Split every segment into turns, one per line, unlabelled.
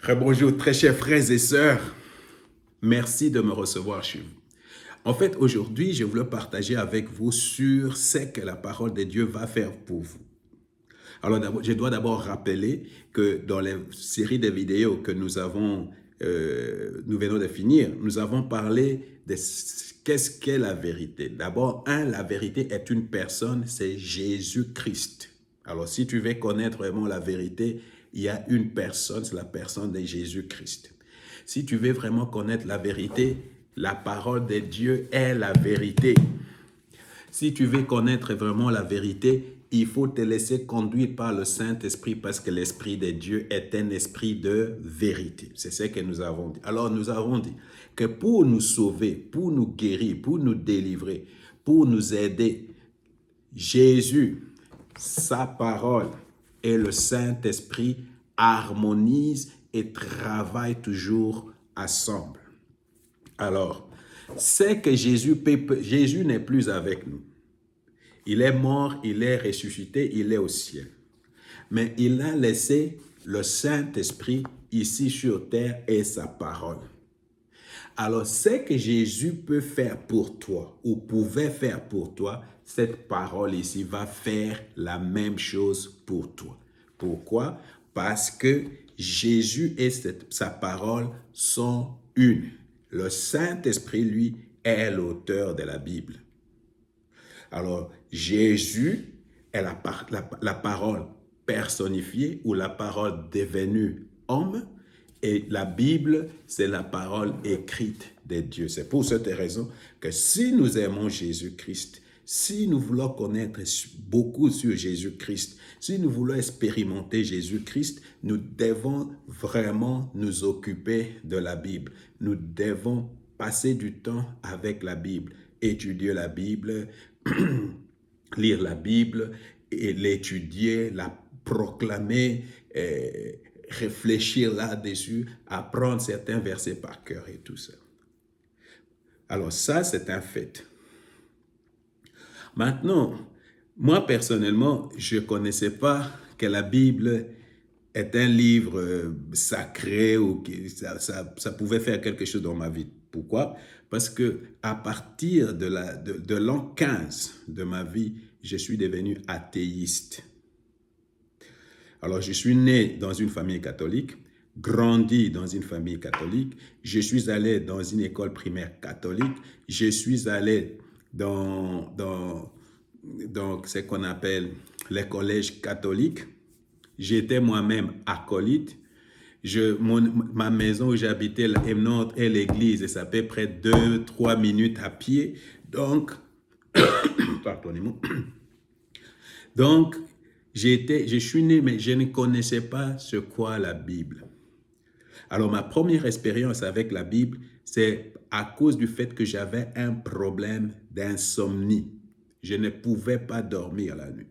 Rebonjour, très chers frères et sœurs. Merci de me recevoir chez vous. En fait, aujourd'hui, je voulais partager avec vous sur ce que la parole de Dieu va faire pour vous. Alors, je dois d'abord rappeler que dans la série de vidéos que nous venons de finir, nous avons parlé de qu'est-ce qu'est la vérité. D'abord, la vérité est une personne, c'est Jésus-Christ. Alors, si tu veux connaître vraiment la vérité, il y a une personne, c'est la personne de Jésus-Christ. Si tu veux vraiment connaître la vérité, la parole de Dieu est la vérité. Si tu veux connaître vraiment la vérité, il faut te laisser conduire par le Saint-Esprit parce que l'Esprit de Dieu est un esprit de vérité. C'est ce que nous avons dit. Alors nous avons dit que pour nous sauver, pour nous guérir, pour nous délivrer, pour nous aider, Jésus, sa parole et le Saint-Esprit harmonisent et travaillent toujours ensemble. Alors, c'est que Jésus n'est plus avec nous. Il est mort, il est ressuscité, il est au ciel. Mais il a laissé le Saint-Esprit ici sur terre et sa parole. Alors, ce que Jésus peut faire pour toi ou pouvait faire pour toi, cette parole ici va faire la même chose pour toi. Pourquoi? Parce que Jésus et sa parole sont une. Le Saint-Esprit, lui, est l'auteur de la Bible. Alors, Jésus est la parole personnifiée ou la parole devenue homme. Et la Bible, c'est la parole écrite de Dieu. C'est pour cette raison que si nous aimons Jésus-Christ, si nous voulons connaître beaucoup sur Jésus-Christ, si nous voulons expérimenter Jésus-Christ, nous devons vraiment nous occuper de la Bible. Nous devons passer du temps avec la Bible, étudier la Bible, lire la Bible, et l'étudier, la proclamer, réfléchir là-dessus, apprendre certains versets par cœur et tout ça. Alors ça, c'est un fait. Maintenant, moi personnellement, je ne connaissais pas que la Bible est un livre sacré ou que ça pouvait faire quelque chose dans ma vie. Pourquoi? Parce que à partir de l'an 15 de ma vie, je suis devenu athéiste. Alors, je suis né dans une famille catholique, grandi dans une famille catholique, je suis allé dans une école primaire catholique, je suis allé dans ce qu'on appelle les collèges catholiques. J'étais moi-même acolyte. Ma maison où j'habitais, et l'église, c'est à peu près 2-3 minutes à pied. Donc, pardonnez-moi. Donc, je suis né, mais je ne connaissais pas ce qu'est la Bible. Alors, ma première expérience avec la Bible, c'est à cause du fait que j'avais un problème d'insomnie. Je ne pouvais pas dormir la nuit.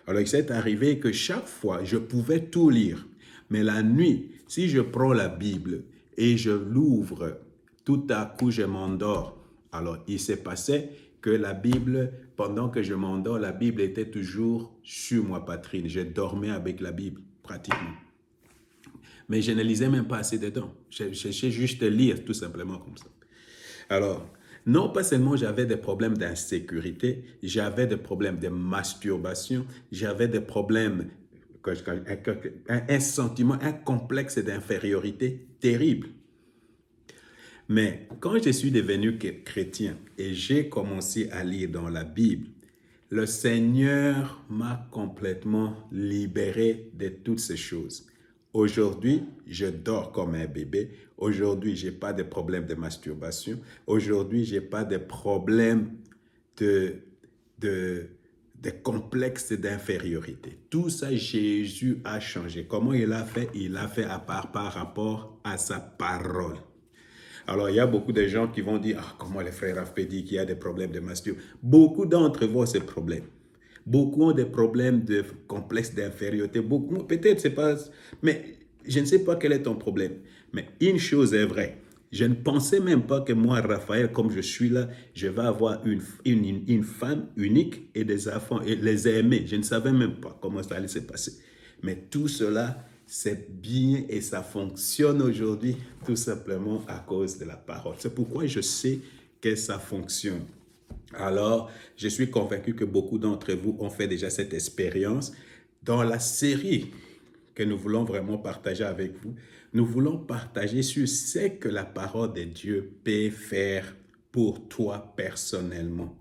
Alors, il s'est arrivé que chaque fois, je pouvais tout lire. Mais la nuit, si je prends la Bible et je l'ouvre, tout à coup, je m'endors. Alors, il s'est passé que la Bible, pendant que je m'endors, la Bible était toujours sur ma poitrine. Je dormais avec la Bible, pratiquement. Mais je ne lisais même pas assez dedans. Je cherchais juste à lire, tout simplement comme ça. Alors, non pas seulement j'avais des problèmes d'insécurité, j'avais des problèmes de masturbation, j'avais des problèmes, un sentiment, un complexe d'infériorité terrible. Mais quand je suis devenu chrétien et j'ai commencé à lire dans la Bible, le Seigneur m'a complètement libéré de toutes ces choses. Aujourd'hui, je dors comme un bébé. Aujourd'hui, je n'ai pas de problème de masturbation. Aujourd'hui, je n'ai pas de problème de complexe d'infériorité. Tout ça, Jésus a changé. Comment il a fait? Il a fait par rapport à sa parole. Alors, il y a beaucoup de gens qui vont dire, comment le frère Raphaël dit qu'il y a des problèmes de masturbation. Beaucoup d'entre vous ont ces problèmes. Beaucoup ont des problèmes de complexe d'infériorité. Beaucoup, peut-être c'est pas, mais je ne sais pas quel est ton problème. Mais une chose est vraie. Je ne pensais même pas que moi, Raphaël, comme je suis là, je vais avoir une femme unique et des enfants et les aimer. Je ne savais même pas comment ça allait se passer. Mais tout cela c'est bien et ça fonctionne aujourd'hui tout simplement à cause de la parole. C'est pourquoi je sais que ça fonctionne. Alors, je suis convaincu que beaucoup d'entre vous ont fait déjà cette expérience. Dans la série que nous voulons vraiment partager avec vous, nous voulons partager sur ce que la parole de Dieu peut faire pour toi personnellement.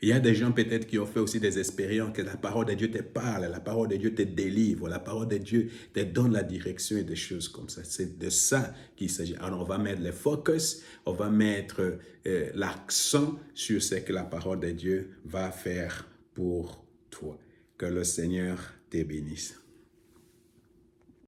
Il y a des gens peut-être qui ont fait aussi des expériences que la parole de Dieu te parle, la parole de Dieu te délivre, la parole de Dieu te donne la direction et des choses comme ça. C'est de ça qu'il s'agit. Alors on va mettre le focus, on va mettre l'accent sur ce que la parole de Dieu va faire pour toi. Que le Seigneur te bénisse.